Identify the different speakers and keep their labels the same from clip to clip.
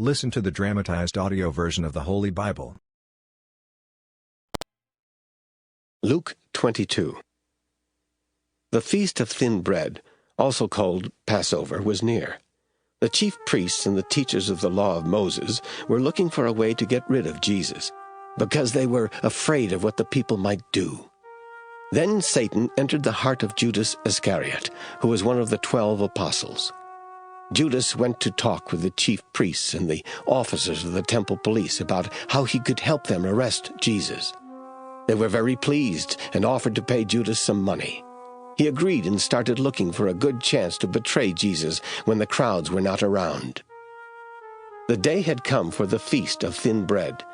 Speaker 1: Listen to the dramatized audio version of the Holy Bible.
Speaker 2: Luke 22. The feast of thin bread, also called Passover, was near. The chief priests and the teachers of the law of Moses were looking for a way to get rid of Jesus, because they were afraid of what the people might do. Then Satan entered the heart of Judas Iscariot, who was one of the 12 apostles. Judas went to talk with the chief priests and the officers of the temple police about how he could help them arrest Jesus. They were very pleased and offered to pay Judas some money. He agreed and started looking for a good chance to betray Jesus when the crowds were not around. The day had come for the feast of thin bread,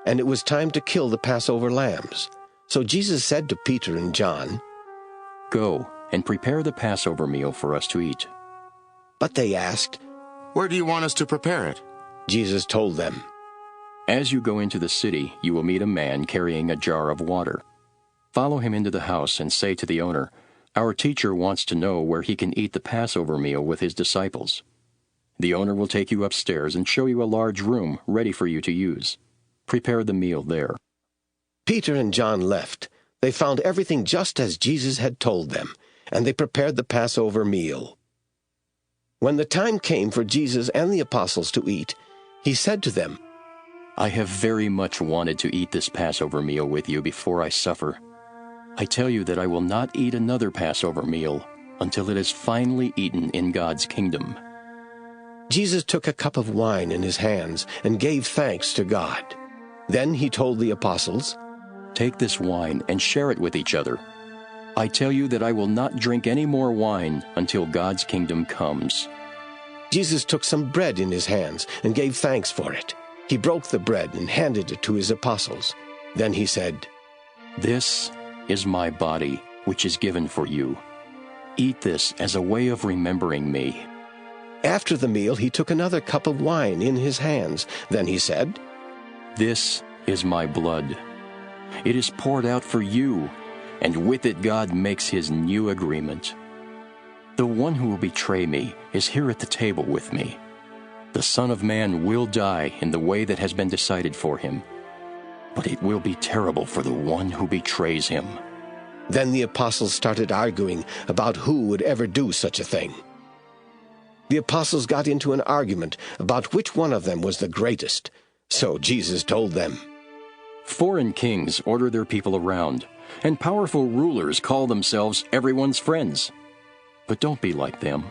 Speaker 2: and it was time to kill the Passover lambs. So Jesus said to Peter and John,
Speaker 3: "Go and prepare the Passover meal for us to eat."
Speaker 2: But they asked,
Speaker 4: "Where do you want us to prepare it?"
Speaker 2: Jesus told them,
Speaker 3: "As you go into the city, you will meet a man carrying a jar of water. Follow him into the house and say to the owner, 'Our teacher wants to know where he can eat the Passover meal with his disciples.' The owner will take you upstairs and show you a large room ready for you to use. Prepare the meal there."
Speaker 2: Peter and John left. They found everything just as Jesus had told them, and they prepared the Passover meal. When the time came for Jesus and the apostles to eat, he said to them,
Speaker 3: "I have very much wanted to eat this Passover meal with you before I suffer. I tell you that I will not eat another Passover meal until it is finally eaten in God's kingdom."
Speaker 2: Jesus took a cup of wine in his hands and gave thanks to God. Then he told the apostles,
Speaker 3: "Take this wine and share it with each other. I tell you that I will not drink any more wine until God's kingdom comes."
Speaker 2: Jesus took some bread in his hands and gave thanks for it. He broke the bread and handed it to his apostles. Then he said,
Speaker 3: "This is my body, which is given for you. Eat this as a way of remembering me."
Speaker 2: After the meal, he took another cup of wine in his hands. Then he said,
Speaker 3: "This is my blood. It is poured out for you, and with it God makes his new agreement. The one who will betray me is here at the table with me. The Son of Man will die in the way that has been decided for him, but it will be terrible for the one who betrays him."
Speaker 2: Then the apostles started arguing about who would ever do such a thing. The apostles got into an argument about which one of them was the greatest. So Jesus told them,
Speaker 3: "Foreign kings order their people around, and powerful rulers call themselves everyone's friends. But don't be like them.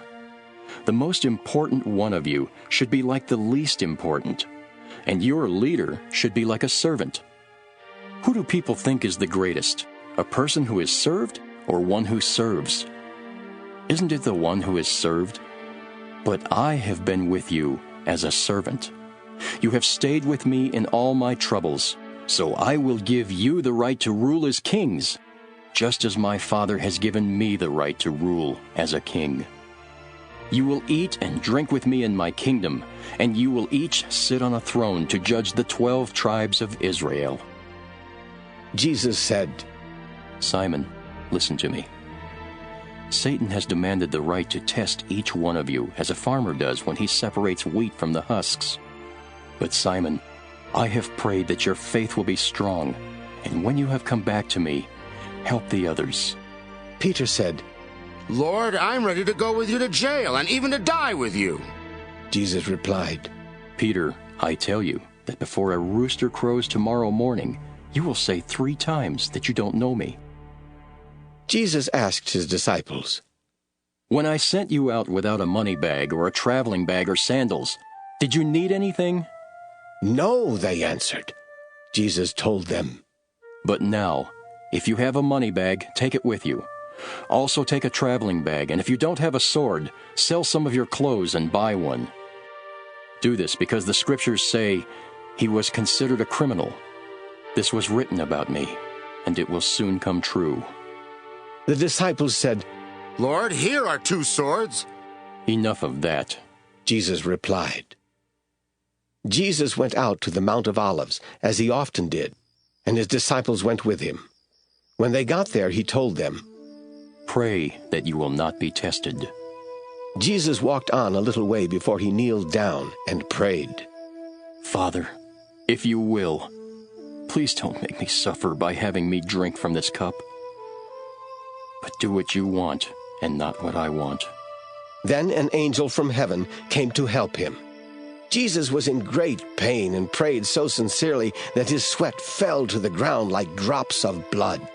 Speaker 3: The most important one of you should be like the least important, and your leader should be like a servant. Who do people think is the greatest, a person who is served or one who serves? Isn't it the one who is served? But I have been with you as a servant. You have stayed with me in all my troubles, so I will give you the right to rule as kings, just as my Father has given me the right to rule as a king. You will eat and drink with me in my kingdom, and you will each sit on a throne to judge the 12 tribes of Israel."
Speaker 2: Jesus said,
Speaker 3: "Simon, listen to me. Satan has demanded the right to test each one of you as a farmer does when he separates wheat from the husks. But Simon, I have prayed that your faith will be strong, and when you have come back to me, help the others."
Speaker 2: Peter said,
Speaker 4: "Lord, I'm ready to go with you to jail and even to die with you."
Speaker 2: Jesus replied,
Speaker 3: "Peter, I tell you that before a rooster crows tomorrow morning, you will say 3 times that you don't know me."
Speaker 2: Jesus asked his disciples,
Speaker 3: "When I sent you out without a money bag or a traveling bag or sandals, did you need anything?"
Speaker 2: "No," they answered. Jesus told them,
Speaker 3: "But now, if you have a money bag, take it with you. Also take a traveling bag, and if you don't have a sword, sell some of your clothes and buy one. Do this because the scriptures say, 'He was considered a criminal.' This was written about me, and it will soon come true."
Speaker 2: The disciples said,
Speaker 4: "Lord, here are 2 swords."
Speaker 3: "Enough of that."
Speaker 2: Jesus replied. Jesus went out to the Mount of Olives, as he often did, and his disciples went with him. When they got there, he told them,
Speaker 3: "Pray that you will not be tested."
Speaker 2: Jesus walked on a little way before he kneeled down and prayed,
Speaker 3: Father, if you will, please don't make me suffer by having me drink from this cup. But do what you want and not what I want.
Speaker 2: Then an angel from heaven came to help him. Jesus was in great pain and prayed so sincerely that his sweat fell to the ground like drops of blood.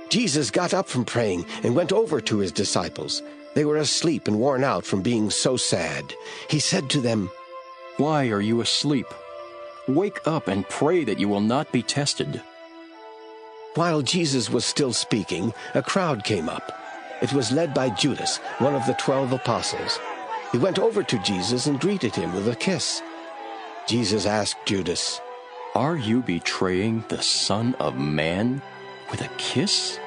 Speaker 2: Jesus got up from praying and went over to his disciples. They were asleep and worn out from being so sad. He said to them,
Speaker 3: "Why are you asleep? Wake up and pray that you will not be tested."
Speaker 2: While Jesus was still speaking, a crowd came up. It was led by Judas, one of the 12 apostles. He went over to Jesus and greeted him with a kiss. Jesus asked Judas,
Speaker 3: "Are you betraying the Son of Man with a kiss?"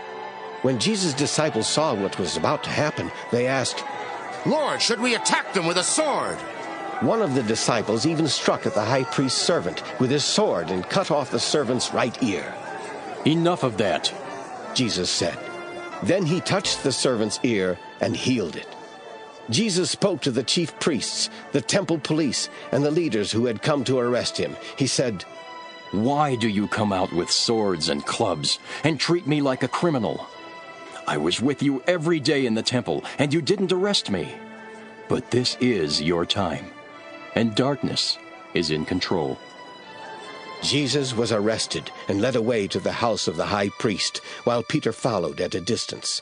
Speaker 2: When Jesus' disciples saw what was about to happen, they asked,
Speaker 4: Lord, should we attack them with a sword?
Speaker 2: One of the disciples even struck at the high priest's servant with his sword and cut off the servant's right ear.
Speaker 3: "Enough of that,"
Speaker 2: Jesus said. Then he touched the servant's ear and healed it. Jesus spoke to the chief priests, the temple police, and the leaders who had come to arrest him. He said,
Speaker 3: "Why do you come out with swords and clubs and treat me like a criminal? I was with you every day in the temple, and you didn't arrest me. But this is your time, and darkness is in control."
Speaker 2: Jesus was arrested and led away to the house of the high priest, while Peter followed at a distance.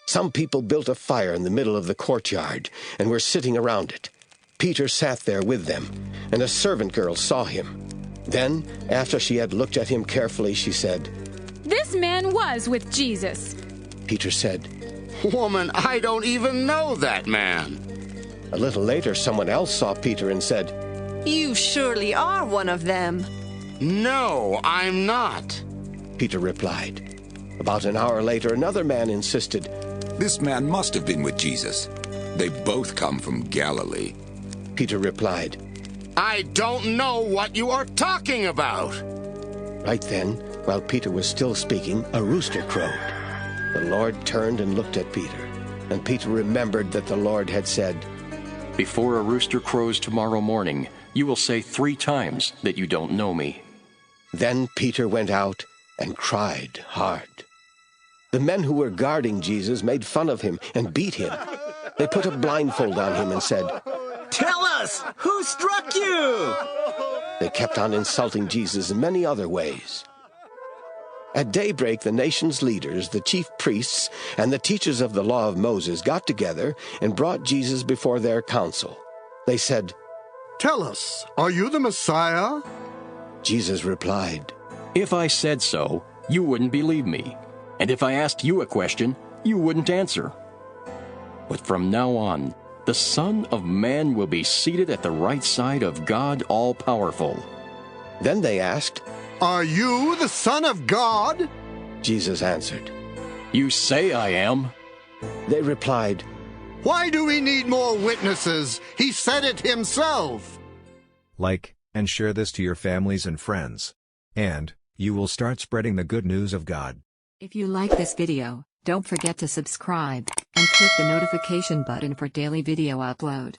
Speaker 2: Some people built a fire in the middle of the courtyard and were sitting around it. Peter sat there with them, and a servant girl saw him. Then, after she had looked at him carefully, she said,
Speaker 5: "This man was with Jesus."
Speaker 2: Peter said,
Speaker 4: Woman, I don't even know that man.
Speaker 2: A little later, someone else saw Peter and said,
Speaker 6: "You surely are one of them."
Speaker 4: No, I'm not.
Speaker 2: Peter replied. About an hour later, another man insisted,
Speaker 7: "This man must have been with Jesus. They both come from Galilee."
Speaker 2: Peter replied.
Speaker 4: I don't know what you are talking about.
Speaker 2: Right then, while Peter was still speaking, a rooster crowed. The Lord turned and looked at Peter, and Peter remembered that the Lord had said,
Speaker 3: "Before a rooster crows tomorrow morning, you will say 3 times that you don't know me."
Speaker 2: Then Peter went out and cried hard. The men who were guarding Jesus made fun of him and beat him. They put a blindfold on him and said,
Speaker 8: "Tell us, who struck you?"
Speaker 2: They kept on insulting Jesus in many other ways. At daybreak, the nation's leaders, the chief priests, and the teachers of the law of Moses got together and brought Jesus before their council. They said,
Speaker 9: "Tell us, are you the Messiah?"
Speaker 2: Jesus replied,
Speaker 3: "If I said so, you wouldn't believe me. And if I asked you a question, you wouldn't answer. But from now on, the Son of Man will be seated at the right side of God All-Powerful."
Speaker 2: Then they asked,
Speaker 9: "Are you the Son of God?"
Speaker 2: Jesus answered.
Speaker 3: "You say I am."
Speaker 2: They replied,
Speaker 9: "Why do we need more witnesses? He said it himself."
Speaker 1: Like and share this to your families and friends. And you will start spreading the good news of God.
Speaker 10: If you like this video, don't forget to subscribe and click the notification button for daily video upload.